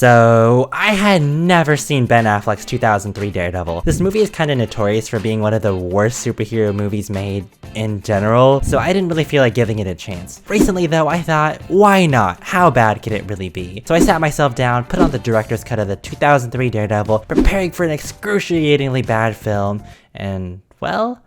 So, I had never seen Ben Affleck's 2003 Daredevil. This movie is kinda notorious for being one of the worst superhero movies made in general, so I didn't really feel like giving it a chance. Recently though, I thought, why not? How bad could it really be? So I sat myself down, put on the director's cut of the 2003 Daredevil, preparing for an excruciatingly bad film, and, well,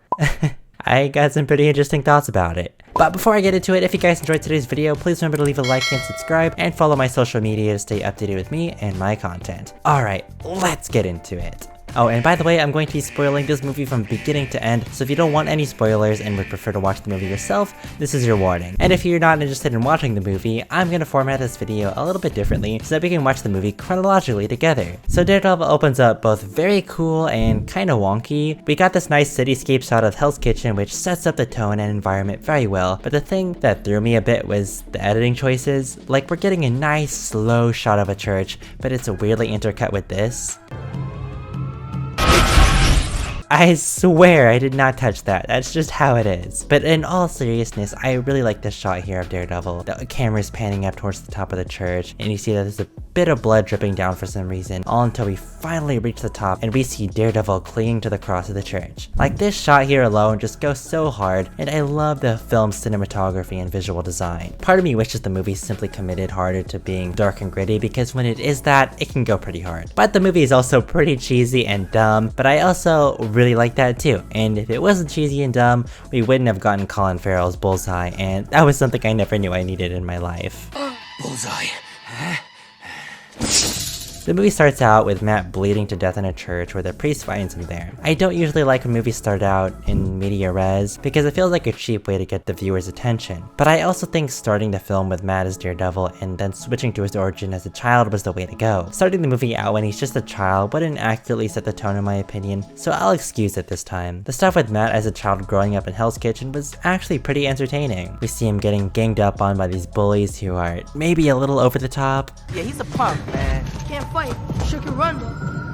I got some pretty interesting thoughts about it. But before I get into it, if you guys enjoyed today's video, please remember to leave a like and subscribe, and follow my social media to stay updated with me and my content. Alright, let's get into it. Oh, and by the way, I'm going to be spoiling this movie from beginning to end, so if you don't want any spoilers and would prefer to watch the movie yourself, this is your warning. And if you're not interested in watching the movie, I'm gonna format this video a little bit differently so that we can watch the movie chronologically together. So Daredevil opens up both very cool and kinda wonky. We got this nice cityscape shot of Hell's Kitchen, which sets up the tone and environment very well, but the thing that threw me a bit was the editing choices. Like, we're getting a nice slow shot of a church, but it's weirdly intercut with this. I swear I did not touch that, that's just how it is. But in all seriousness, I really like this shot here of Daredevil. The camera's panning up towards the top of the church, and you see that there's a bit of blood dripping down for some reason, all until we finally reach the top and we see Daredevil clinging to the cross of the church. Like, this shot here alone just goes so hard, and I love the film's cinematography and visual design. Part of me wishes the movie simply committed harder to being dark and gritty, because when it is that, it can go pretty hard. But the movie is also pretty cheesy and dumb, but I also really like that too. And if it wasn't cheesy and dumb, we wouldn't have gotten Colin Farrell's Bullseye, and that was something I never knew I needed in my life. Bullseye. The movie starts out with Matt bleeding to death in a church where the priest finds him there. I don't usually like when movies start out in media res because it feels like a cheap way to get the viewer's attention. But I also think starting the film with Matt as Daredevil and then switching to his origin as a child was the way to go. Starting the movie out when he's just a child wouldn't accurately set the tone in my opinion, so I'll excuse it this time. The stuff with Matt as a child growing up in Hell's Kitchen was actually pretty entertaining. We see him getting ganged up on by these bullies who are maybe a little over the top. Yeah, he's a punk, man. Can't fight. Shook and run.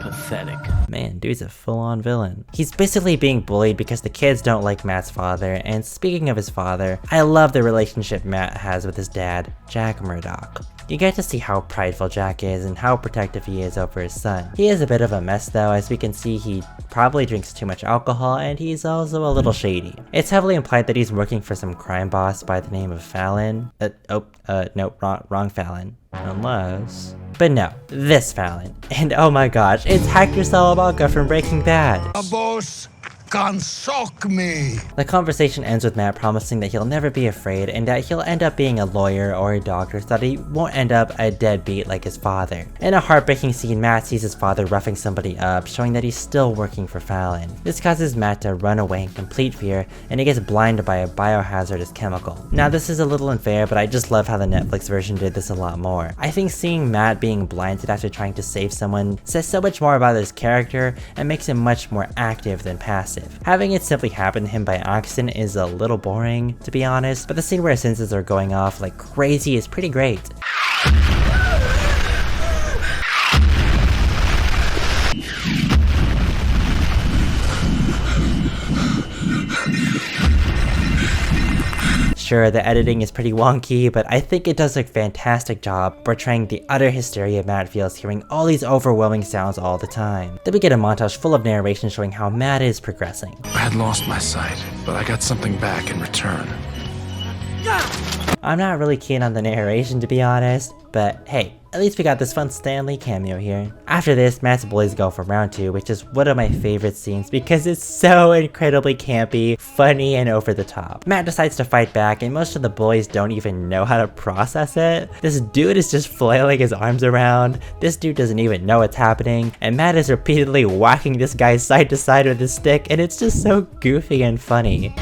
Pathetic. Man, dude's a full-on villain. He's basically being bullied because the kids don't like Matt's father, and speaking of his father, I love the relationship Matt has with his dad, Jack Murdoch. You get to see how prideful Jack is and how protective he is over his son. He is a bit of a mess though, as we can see he probably drinks too much alcohol and he's also a little shady. It's heavily implied that he's working for some crime boss by the name of Fallon. No, wrong Fallon. Unless... But no, this Fallon. And oh my gosh, it's Hector Salamanca from Breaking Bad. A boss can shock me. The conversation ends with Matt promising that he'll never be afraid and that he'll end up being a lawyer or a doctor so that he won't end up a deadbeat like his father. In a heartbreaking scene, Matt sees his father roughing somebody up, showing that he's still working for Fallon. This causes Matt to run away in complete fear, and he gets blinded by a biohazardous chemical. Now this is a little unfair, but I just love how the Netflix version did this a lot more. I think seeing Matt being blinded after trying to save someone says so much more about his character and makes him much more active than passive. Having it simply happen to him by accident is a little boring, to be honest, but the scene where his senses are going off like crazy is pretty great. Sure, the editing is pretty wonky, but I think it does a fantastic job portraying the utter hysteria Matt feels hearing all these overwhelming sounds all the time. Then we get a montage full of narration showing how Matt is progressing. I had lost my sight, but I got something back in return. I'm not really keen on the narration, to be honest, but hey, at least we got this fun Stan Lee cameo here. After this, Matt's bullies go for round 2, which is one of my favorite scenes because it's so incredibly campy, funny, and over the top. Matt decides to fight back, and most of the bullies don't even know how to process it. This dude is just flailing his arms around, this dude doesn't even know what's happening, and Matt is repeatedly whacking this guy side to side with his stick, and it's just so goofy and funny.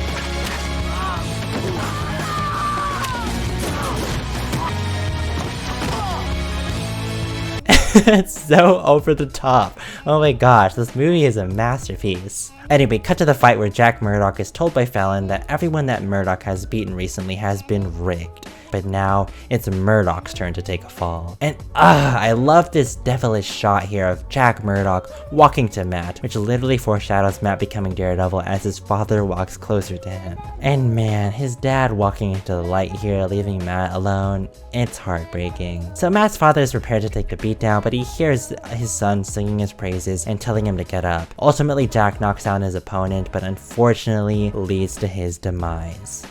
It's so over the top. Oh my gosh, this movie is a masterpiece. Anyway, cut to the fight where Jack Murdock is told by Fallon that everyone that Murdock has beaten recently has been rigged. But now it's Murdock's turn to take a fall. And I love this devilish shot here of Jack Murdock walking to Matt, which literally foreshadows Matt becoming Daredevil as his father walks closer to him. And man, his dad walking into the light here, leaving Matt alone, it's heartbreaking. So Matt's father is prepared to take the beatdown, but he hears his son singing his praises and telling him to get up. Ultimately, Jack knocks down his opponent, but unfortunately leads to his demise.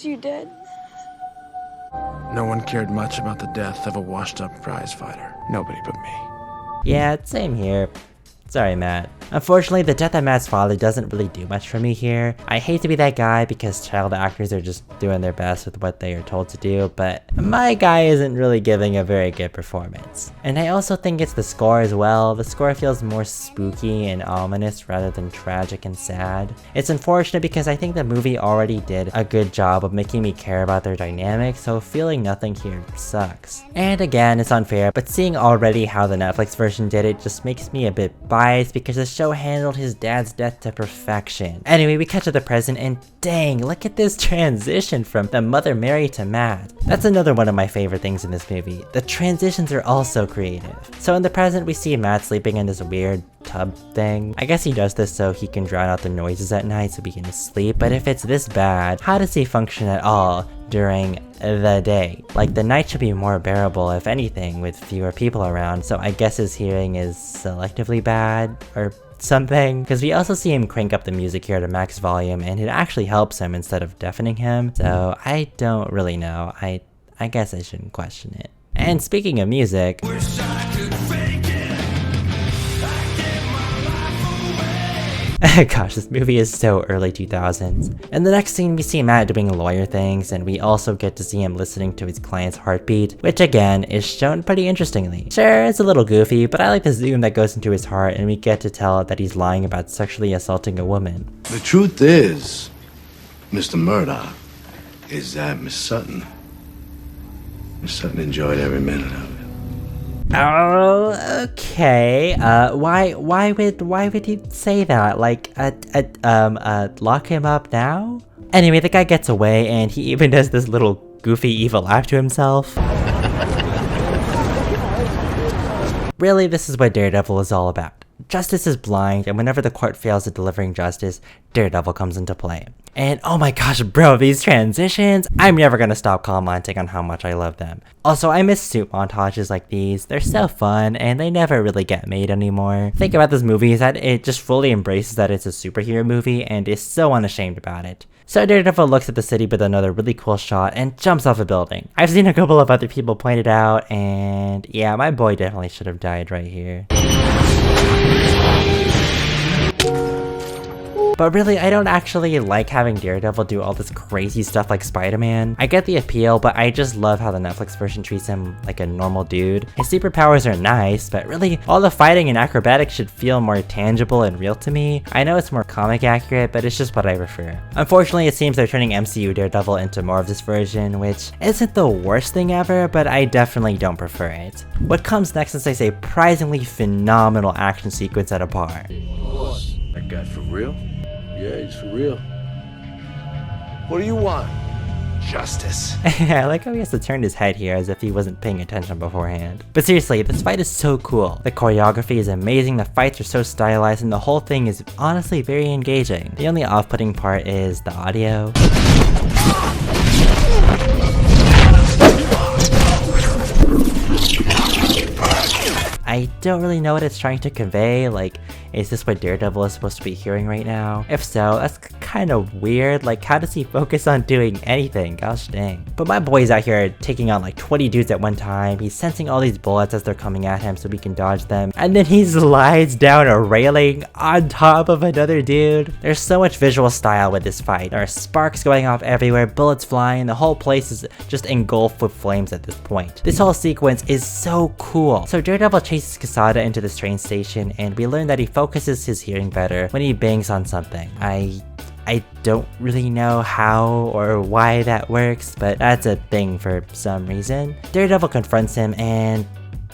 You dead. No one cared much about the death of a washed-up prize fighter. Nobody but me. Yeah, same here. Sorry, Matt. Unfortunately, the death of Matt's father doesn't really do much for me here. I hate to be that guy because child actors are just doing their best with what they are told to do, but my guy isn't really giving a very good performance. And I also think it's the score as well. The score feels more spooky and ominous rather than tragic and sad. It's unfortunate because I think the movie already did a good job of making me care about their dynamic, so feeling nothing here sucks. And again, it's unfair, but seeing already how the Netflix version did it just makes me a bit biased because the show handled his dad's death to perfection. Anyway, we cut to the present and dang, look at this transition from the Mother Mary to Matt. That's another one of my favorite things in this movie. The transitions are all so creative. So in the present, we see Matt sleeping in this weird tub thing. I guess he does this so he can drown out the noises at night so he can sleep, but if it's this bad, how does he function at all during the day? Like, the night should be more bearable, if anything, with fewer people around, so I guess his hearing is selectively bad, or something. Because we also see him crank up the music here to max volume, and it actually helps him instead of deafening him, so I don't really know. I guess I shouldn't question it. And speaking of music, gosh, this movie is so early 2000s. In the next scene, we see Matt doing lawyer things, and we also get to see him listening to his client's heartbeat, which again, is shown pretty interestingly. Sure, it's a little goofy, but I like the zoom that goes into his heart, and we get to tell that he's lying about sexually assaulting a woman. The truth is, Mr. Murdoch, is that Miss Sutton enjoyed every minute of it. Oh, okay. Why would he say that? Like, lock him up now? Anyway, the guy gets away, and he even does this little goofy evil laugh to himself. Really, this is what Daredevil is all about. Justice is blind, and whenever the court fails at delivering justice, Daredevil comes into play. And oh my gosh, bro, these transitions! I'm never gonna stop commenting on how much I love them. Also, I miss suit montages like these. They're so fun, and they never really get made anymore. The thing about this movie is that it just fully embraces that it's a superhero movie, and is so unashamed about it. So Daredevil looks at the city with another really cool shot and jumps off a building. I've seen a couple of other people point it out, and yeah, my boy definitely should have died right here. But really, I don't actually like having Daredevil do all this crazy stuff like Spider-Man. I get the appeal, but I just love how the Netflix version treats him like a normal dude. His superpowers are nice, but really, all the fighting and acrobatics should feel more tangible and real to me. I know it's more comic accurate, but it's just what I prefer. Unfortunately, it seems they're turning MCU Daredevil into more of this version, which isn't the worst thing ever, but I definitely don't prefer it. What comes next is a surprisingly phenomenal action sequence at a bar. That guy for real? Yeah, he's for real. What do you want? Justice. I like how he has to turn his head here as if he wasn't paying attention beforehand. But seriously, this fight is so cool. The choreography is amazing, the fights are so stylized, and the whole thing is honestly very engaging. The only off-putting part is the audio. I don't really know what it's trying to convey. Like, is this what Daredevil is supposed to be hearing right now? If so, that's kind of weird. Like, how does he focus on doing anything? Gosh dang. But my boy's out here taking on like 20 dudes at one time. He's sensing all these bullets as they're coming at him so he can dodge them. And then he slides down a railing on top of another dude. There's so much visual style with this fight. There are sparks going off everywhere, bullets flying. The whole place is just engulfed with flames at this point. This whole sequence is so cool. So Daredevil chases Quesada into this train station, and we learn that he focuses his hearing better when he bangs on something. I don't really know how or why that works, but that's a thing for some reason. Daredevil confronts him, and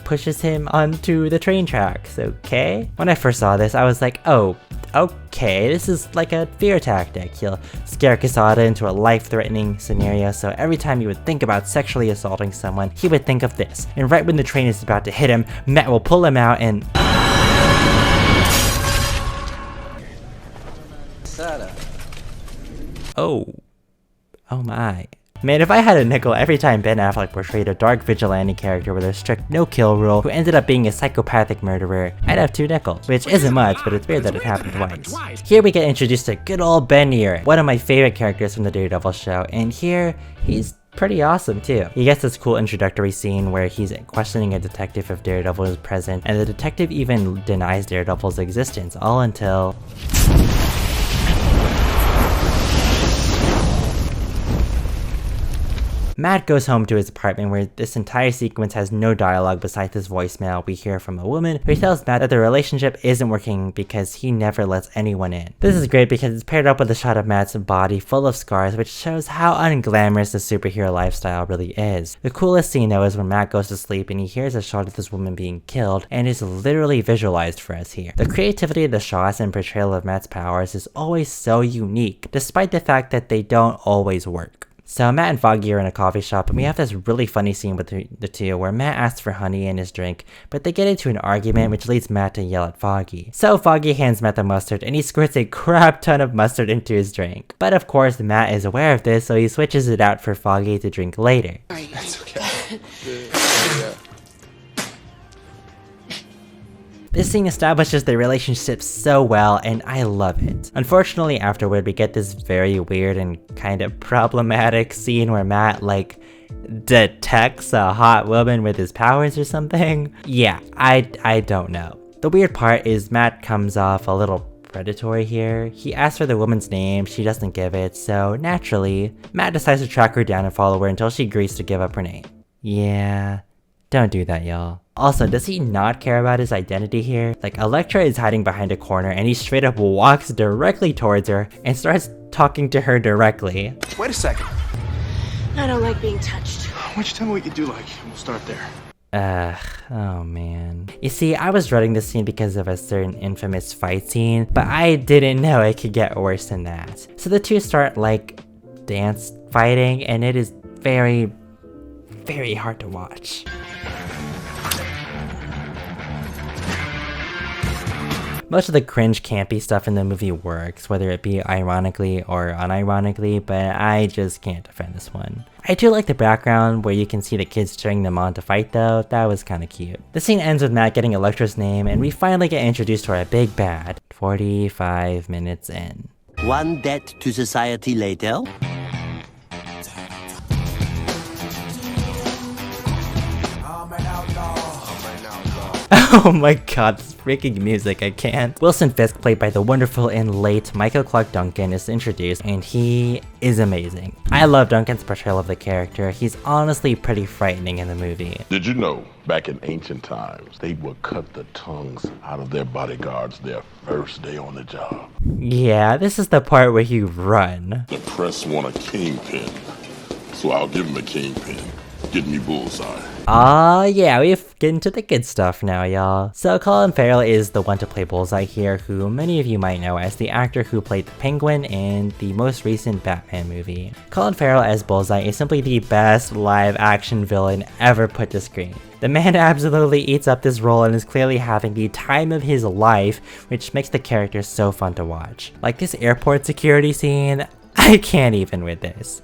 pushes him onto the train tracks, okay? When I first saw this, I was like, oh, okay, this is like a fear tactic. He'll scare Quesada into a life-threatening scenario, so every time he would think about sexually assaulting someone, he would think of this. And right when the train is about to hit him, Matt will pull him out and... Oh my. Man, if I had a nickel every time Ben Affleck portrayed a dark vigilante character with a strict no-kill rule who ended up being a psychopathic murderer, I'd have 2 nickels, which isn't much, but it's weird that it happened twice. Here we get introduced to good old Ben here, one of my favorite characters from the Daredevil show, and here, he's pretty awesome too. He gets this cool introductory scene where he's questioning a detective if Daredevil is present, and the detective even denies Daredevil's existence, all until... Matt goes home to his apartment where this entire sequence has no dialogue besides this voicemail we hear from a woman who tells Matt that the relationship isn't working because he never lets anyone in. This is great because it's paired up with a shot of Matt's body full of scars, which shows how unglamorous the superhero lifestyle really is. The coolest scene though is when Matt goes to sleep and he hears a shot of this woman being killed, and it's literally visualized for us here. The creativity of the shots and portrayal of Matt's powers is always so unique, despite the fact that they don't always work. So Matt and Foggy are in a coffee shop, and we have this really funny scene with the two where Matt asks for honey in his drink, but they get into an argument which leads Matt to yell at Foggy. So Foggy hands Matt the mustard, and he squirts a crap ton of mustard into his drink. But of course Matt is aware of this, so he switches it out for Foggy to drink later. That's okay. This scene establishes their relationship so well, and I love it. Unfortunately, afterward, we get this very weird and kind of problematic scene where Matt, like, detects a hot woman with his powers or something. Yeah, I don't know. The weird part is Matt comes off a little predatory here. He asks for the woman's name, she doesn't give it, so naturally, Matt decides to track her down and follow her until she agrees to give up her name. Yeah, don't do that, y'all. Also, does he not care about his identity here? Like, Elektra is hiding behind a corner and he straight up walks directly towards her and starts talking to her directly. Wait a second. I don't like being touched. Why don't you tell me what you do like, and we'll start there. Oh man. You see, I was dreading this scene because of a certain infamous fight scene, but I didn't know it could get worse than that. So the two start, like, dance fighting, and it is very, very hard to watch. Most of the cringe campy stuff in the movie works, whether it be ironically or unironically, but I just can't defend this one. I do like the background where you can see the kids cheering them on to fight though, that was kinda cute. The scene ends with Matt getting Elektra's name, and we finally get introduced to our big bad, 45 minutes in. One debt to society later. Oh my god, this freaking music, I can't. Wilson Fisk, played by the wonderful and late Michael Clarke Duncan, is introduced, and he is amazing. I love Duncan's portrayal of the character. He's honestly pretty frightening in the movie. Did you know, back in ancient times, they would cut the tongues out of their bodyguards their first day on the job? Yeah, this is the part where you run. The press want a kingpin, so I'll give him a kingpin. Get me bullseye. Yeah, we've getting to the good stuff now, y'all. So Colin Farrell is the one to play Bullseye here, who many of you might know as the actor who played the Penguin in the most recent Batman movie. Colin Farrell as Bullseye is simply the best live-action villain ever put to screen. The man absolutely eats up this role and is clearly having the time of his life, which makes the character so fun to watch. Like this airport security scene, I can't even with this.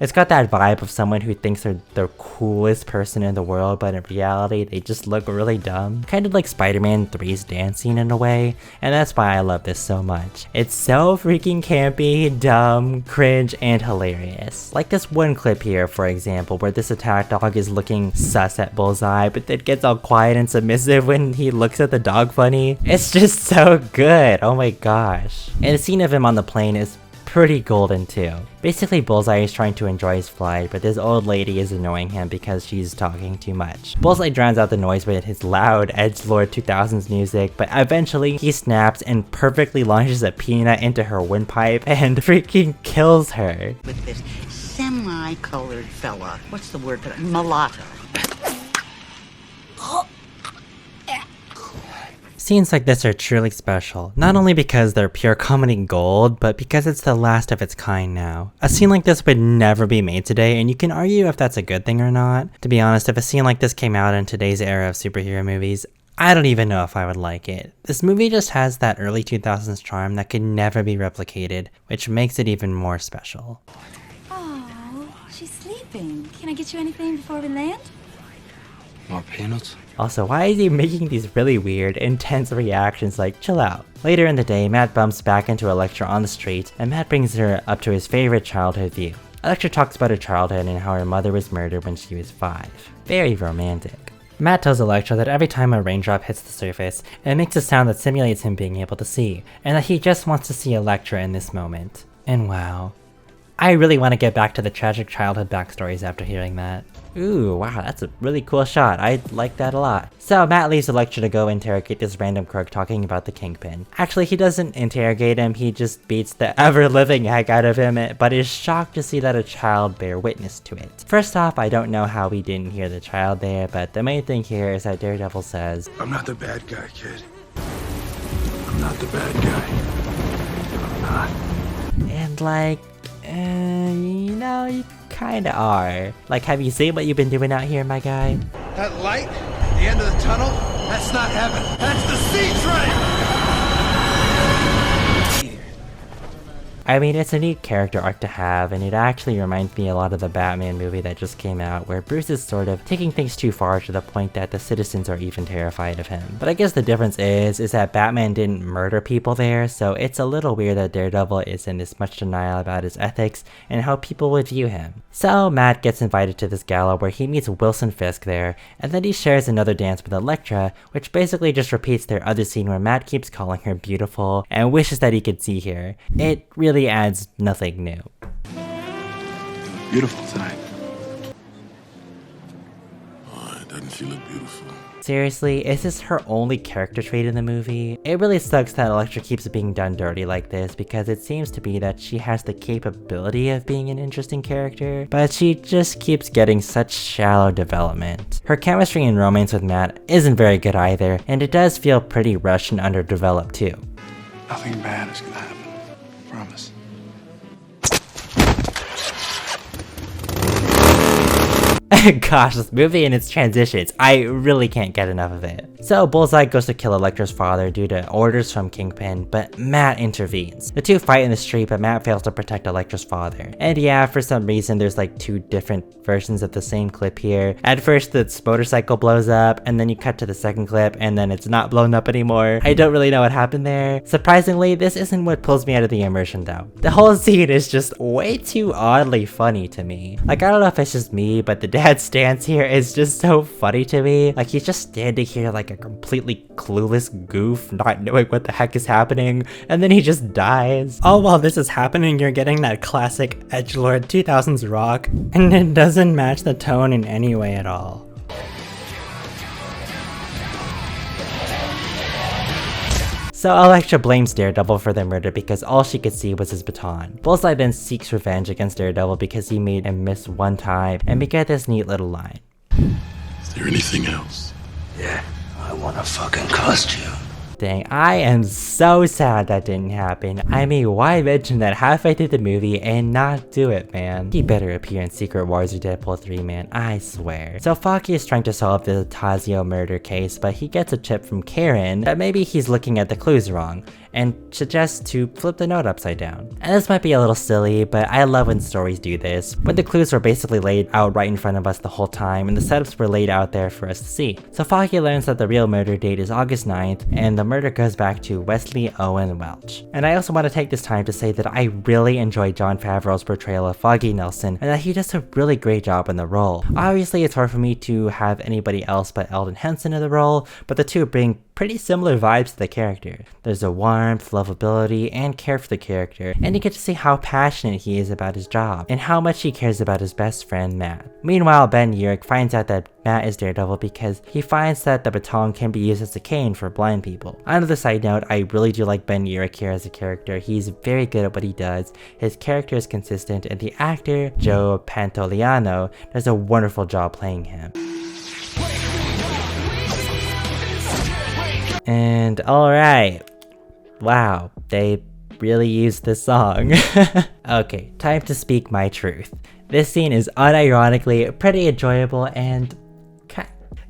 It's got that vibe of someone who thinks they're the coolest person in the world, but in reality, they just look really dumb. Kind of like Spider-Man 3's dance scene in a way, and that's why I love this so much. It's so freaking campy, dumb, cringe, and hilarious. Like this one clip here, for example, where this attack dog is looking sus at Bullseye, but then gets all quiet and submissive when he looks at the dog funny. It's just so good, oh my gosh. And the scene of him on the plane is pretty golden too. Basically, Bullseye is trying to enjoy his flight, but this old lady is annoying him because she's talking too much. Bullseye drowns out the noise with his loud edgelord 2000s music, but eventually he snaps and perfectly launches a peanut into her windpipe and freaking kills her. With this semi-colored fella. What's the word for that? Mulatto. Scenes like this are truly special, not only because they're pure comedy gold, but because it's the last of its kind now. A scene like this would never be made today, and you can argue if that's a good thing or not. To be honest, if a scene like this came out in today's era of superhero movies, I don't even know if I would like it. This movie just has that early 2000s charm that could never be replicated, which makes it even more special. Oh, she's sleeping. Can I get you anything before we land? More peanuts? Also, why is he making these really weird, intense reactions like, chill out? Later in the day, Matt bumps back into Elektra on the street, and Matt brings her up to his favorite childhood view. Elektra talks about her childhood and how her mother was murdered when she was 5. Very romantic. Matt tells Elektra that every time a raindrop hits the surface, it makes a sound that simulates him being able to see, and that he just wants to see Elektra in this moment. And wow. I really want to get back to the tragic childhood backstories after hearing that. Ooh, wow, that's a really cool shot. I like that a lot. So Matt leaves Elektra to go interrogate this random crook talking about the Kingpin. Actually, he doesn't interrogate him, he just beats the ever-living heck out of him, but is shocked to see that a child bear witness to it. First off, I don't know how we didn't hear the child there, but the main thing here is that Daredevil says, I'm not the bad guy, kid. I'm not the bad guy. I'm not. and like, you know, you kinda are. Like, have you seen what you've been doing out here, my guy? That light, the end of the tunnel, that's not heaven. That's the sea train! I mean, it's a neat character arc to have, and it actually reminds me a lot of the Batman movie that just came out, where Bruce is sort of taking things too far to the point that the citizens are even terrified of him. But I guess the difference is that Batman didn't murder people there, so it's a little weird that Daredevil is in this much denial about his ethics and how people would view him. So Matt gets invited to this gala where he meets Wilson Fisk there, and then he shares another dance with Elektra, which basically just repeats their other scene where Matt keeps calling her beautiful and wishes that he could see her. It really adds nothing new. Beautiful tonight. Oh, doesn't she look beautiful? Seriously, is this her only character trait in the movie? It really sucks that Elektra keeps being done dirty like this because it seems to be that she has the capability of being an interesting character, but she just keeps getting such shallow development. Her chemistry and romance with Matt isn't very good either, and it does feel pretty rushed and underdeveloped too. Nothing bad is gonna happen. Promise. Gosh, this movie and its transitions, I really can't get enough of it. So Bullseye goes to kill Elektra's father due to orders from Kingpin, but Matt intervenes. The two fight in the street, but Matt fails to protect Elektra's father. And yeah, for some reason there's like two different versions of the same clip here. At first the motorcycle blows up, and then you cut to the second clip, and then it's not blown up anymore. I don't really know what happened there. Surprisingly, this isn't what pulls me out of the immersion though. The whole scene is just way too oddly funny to me. Like, I don't know if it's just me, but the dad's stance here is just so funny to me. Like, he's just standing here like a completely clueless goof, not knowing what the heck is happening, and then he just dies. All while this is happening, you're getting that classic edgelord 2000s rock, and it doesn't match the tone in any way at all. So Elektra blames Daredevil for the murder because all she could see was his baton. Bullseye then seeks revenge against Daredevil because he made him miss one time, and we get this neat little line. Is there anything else? Yeah, I want a fucking costume. Dang, I am so sad that didn't happen. I mean, why mention that halfway through the movie and not do it, man? He better appear in Secret Wars or Deadpool 3, man, I swear. So Foggy is trying to solve the Tazio murder case, but he gets a tip from Karen that maybe he's looking at the clues wrong, and suggests to flip the note upside down. And this might be a little silly, but I love when stories do this, when the clues were basically laid out right in front of us the whole time, and the setups were laid out there for us to see. So Foggy learns that the real murder date is August 9th, and the murder goes back to Wesley Owen Welch. And I also want to take this time to say that I really enjoy Jon Favreau's portrayal of Foggy Nelson, and that he does a really great job in the role. Obviously, it's hard for me to have anybody else but Eldon Henson in the role, but the two bring pretty similar vibes to the character. There's a warmth, lovability, and care for the character, and you get to see how passionate he is about his job, and how much he cares about his best friend Matt. Meanwhile, Ben Affleck finds out that Matt is Daredevil because he finds that the baton can be used as a cane for blind people. On the side note, I really do like Ben Affleck here as a character. He's very good at what he does, his character is consistent, and the actor, Joe Pantoliano, does a wonderful job playing him. And alright, wow, they really used this song. Okay, time to speak my truth. This scene is unironically pretty enjoyable and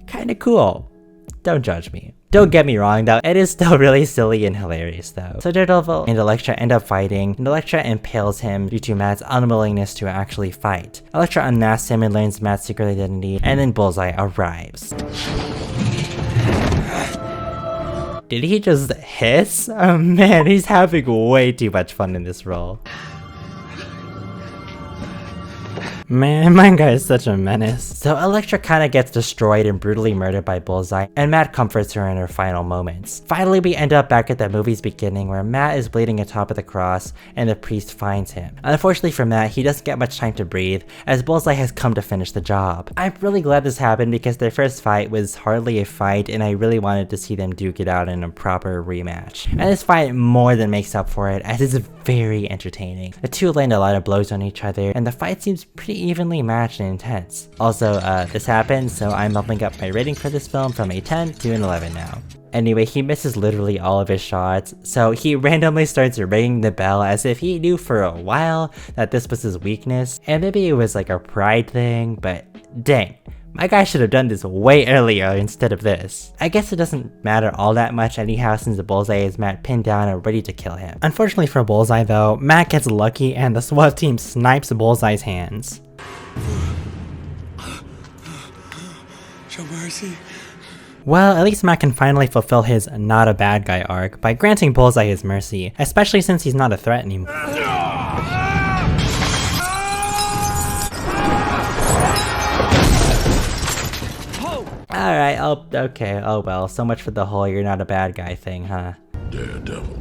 kinda cool. Don't judge me. Don't get me wrong though, it is still really silly and hilarious though. So Daredevil and Elektra end up fighting, and Elektra impales him due to Matt's unwillingness to actually fight. Elektra unmasks him and learns Matt's secret identity, and then Bullseye arrives. Did he just hiss? Oh man, he's having way too much fun in this role. Man, my guy is such a menace. So Elektra kinda gets destroyed and brutally murdered by Bullseye, and Matt comforts her in her final moments. Finally, we end up back at the movie's beginning where Matt is bleeding atop of the cross, and the priest finds him. Unfortunately for Matt, he doesn't get much time to breathe, as Bullseye has come to finish the job. I'm really glad this happened because their first fight was hardly a fight, and I really wanted to see them duke it out in a proper rematch. And this fight more than makes up for it, as it's very entertaining. The two land a lot of blows on each other, and the fight seems pretty evenly matched and intense. Also, this happened, so I'm bumping up my rating for this film from a 10 to an 11 now. Anyway, he misses literally all of his shots, so he randomly starts ringing the bell as if he knew for a while that this was his weakness, and maybe it was like a pride thing, but dang. My guy should have done this way earlier instead of this. I guess it doesn't matter all that much anyhow since the Bullseye is Matt pinned down and ready to kill him. Unfortunately for Bullseye though, Matt gets lucky and the SWAT team snipes Bullseye's hands. Show mercy. Well, at least Matt can finally fulfill his not a bad guy arc by granting Bullseye his mercy, especially since he's not a threat anymore. Alright, okay, oh well, so much for the whole you're not a bad guy thing, huh? Daredevil.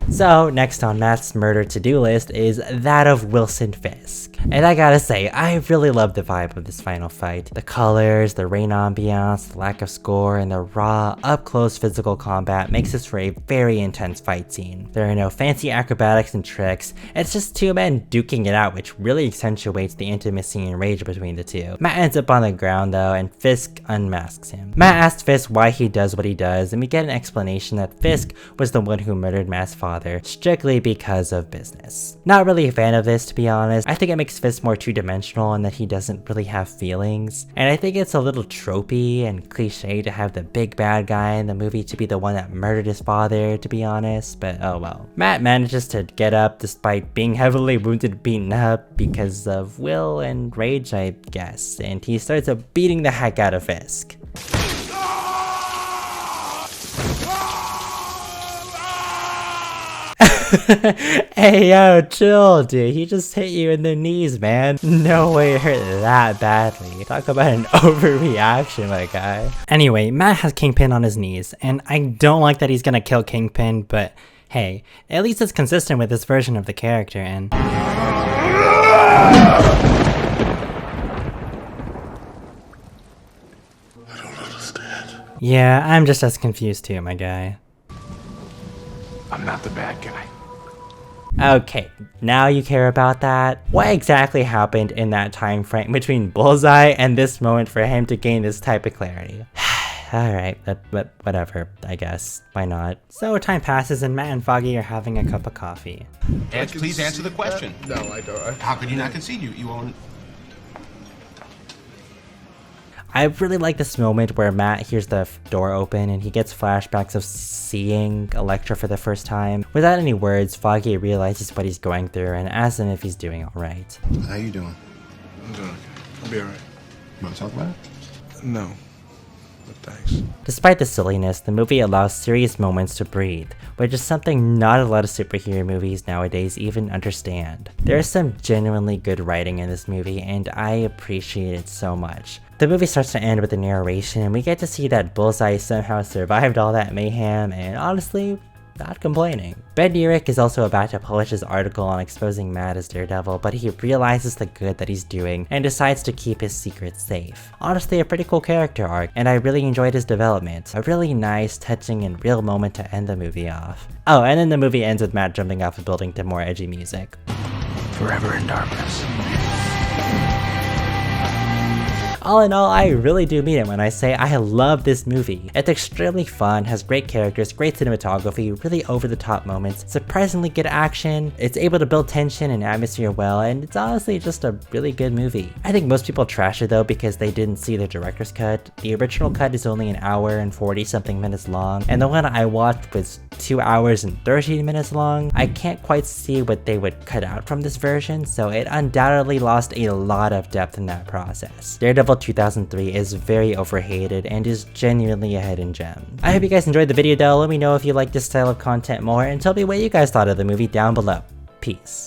So, next on Matt's murder to-do list is that of Wilson Fisk. And I gotta say, I really love the vibe of this final fight. The colors, the rain ambiance, the lack of score, and the raw, up-close physical combat makes this for a very intense fight scene. There are no fancy acrobatics and tricks, it's just two men duking it out, which really accentuates the intimacy and rage between the two. Matt ends up on the ground though, and Fisk unmasks him. Matt asks Fisk why he does what he does, and we get an explanation that Fisk was the one who murdered Matt's father, strictly because of business. Not really a fan of this, to be honest. I think it makes Fisk more two-dimensional and that he doesn't really have feelings. And I think it's a little tropey and cliche to have the big bad guy in the movie to be the one that murdered his father, to be honest, but oh well. Matt manages to get up despite being heavily wounded and beaten up because of will and rage, I guess, and he starts beating the heck out of Fisk. Hey yo, chill dude, he just hit you in the knees, man. No way it hurt that badly. Talk about an overreaction, my guy. Anyway, Matt has Kingpin on his knees, and I don't like that he's gonna kill Kingpin, but hey, at least it's consistent with this version of the character, and... I don't understand. Yeah, I'm just as confused too, my guy. I'm not the bad guy. Okay, now you care about that? What exactly happened in that time frame between Bullseye and this moment for him to gain this type of clarity? Alright, but whatever, I guess. Why not? So time passes and Matt and Foggy are having a cup of coffee. Please answer the question. No, I don't. How could you not concede? You own... I really like this moment where Matt hears the door open and he gets flashbacks of seeing Elektra for the first time. Without any words, Foggy realizes what he's going through and asks him if he's doing alright. How you doing? I'm doing okay. I'll be alright. You want to talk about it? No. But thanks. Despite the silliness, the movie allows serious moments to breathe, which is something not a lot of superhero movies nowadays even understand. There is some genuinely good writing in this movie and I appreciate it so much. The movie starts to end with the narration, and we get to see that Bullseye somehow survived all that mayhem, and honestly, not complaining. Ben Affleck is also about to publish his article on exposing Matt as Daredevil, but he realizes the good that he's doing and decides to keep his secret safe. Honestly, a pretty cool character arc, and I really enjoyed his development. A really nice, touching, and real moment to end the movie off. Oh, and then the movie ends with Matt jumping off a building to more edgy music. Forever in darkness. All in all, I really do mean it when I say I love this movie. It's extremely fun, has great characters, great cinematography, really over-the-top moments, surprisingly good action, it's able to build tension and atmosphere well, and it's honestly just a really good movie. I think most people trash it though because they didn't see the director's cut. The original cut is only an hour and 40-something minutes long, and the one I watched was 2 hours and 13 minutes long. I can't quite see what they would cut out from this version, so it undoubtedly lost a lot of depth in that process. Daredevil 2003 is very overhated and is genuinely a hidden gem. I hope you guys enjoyed the video though. Let me know if you like this style of content more, and tell me what you guys thought of the movie down below. Peace.